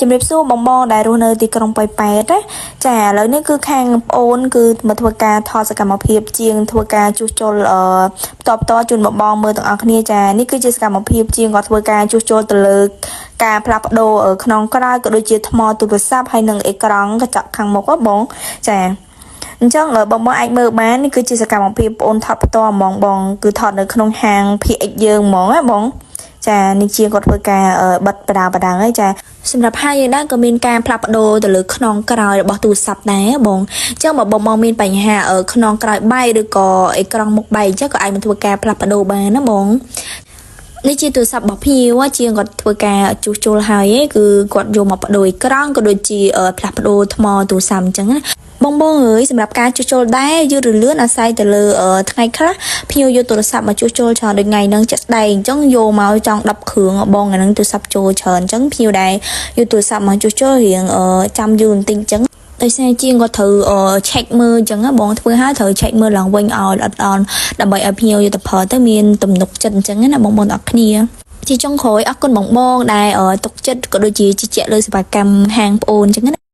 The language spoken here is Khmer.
ជំរាបសួរបងបងដែលរស់នៅទីក្រុងប៉ោយប៉ែតណាចាឥឡូវនេះគឺខាងប្អូនគឺមកធ្វើការថតសកម្មភាពជាងធ្វើការជួសជុលតជូនបងបងមើលទាំងអស់គ្នាចានេះគឺជាសកម្មភាពជាងគាត់ធ្វើការជួសជុលទៅលើការផ្លាស់ប្ដូរក្នុងក្រៅក៏ដូចជាថ្មទូរស័ព្ទហើយនិងអេក្រង់កញ្ចក់ខាងមុខហ៎បងចាអញ្ចឹងបងអាចមើលបាននេះគឺជាសកម្មភាពបងថតផ្ទាល់ហ្មងបងគឺថតនៅក្នុងហាង PX យើងហ្មងណាបងចានេះជាគាត់ធ្វើការបិទបដាហើយចាសម្រាប់ហើយយើងដែរក៏មានការផ្លាស់ប្ដូរទៅលើខ្នងក្រោយរបស់ទូរស័ព្ទដែរបងអញ្ចឹងបើបងមានបញ្ហាខ្នងក្រោយបែកឬក៏អេក្រង់មុខបែកអញ្ចឹងក៏អាចមកធ្វើការផ្លាស់ប្ដូរបានណាបងនេះជាទូរស័ព្ទរបស់ភ្ញៀវជាងគាត់ធ្វើការជួសជុលហើយគឺគាត់យកមកប្ដូរអេក្រង់ក៏ដូចជាផ្លាស់ប្ដូរថ្មទូរស័ព្ទអញ្ចឹងណាបងអើយសម្រាប់ការជួសជុលដែរយឺតឬលឿនអាស្រ័យទៅលើថ្ងៃខ្លះភ្ញៀវយកទូរស័ព្ទមកជួសជុលច្រើនដូចថ្ងៃហ្នឹងចាក់ស្ដែងអញ្ចឹងយកមកចង់10គ្រឿងបងអាហ្នឹងទូរស័ព្ទចូលច្រើនអញ្ចឹងភ្ញៀវដែរយកទូរស័ព្ទមកជួសជុលរៀងចាំយូរបន្តិចអញ្ចឹងដោយសារជាងគាត់ត្រូវឆែកមើលអញ្ចឹងបងធ្វើហើយត្រូវឆែកមើលឡើងវិញឲ្យល្អិតល្អន់ដើម្បីឲ្យភ្ញៀវយកទៅប្រើទៅមានទំនុកចិត្តអញ្ចឹងណាបងប្អូនអរគ្នាជាចុងក្រោយអរគុណបងដែលទុកចិត្តក៏ដូចជាជជែកលើសេវាកម្មហាងប្អូនអញ្ចឹងណា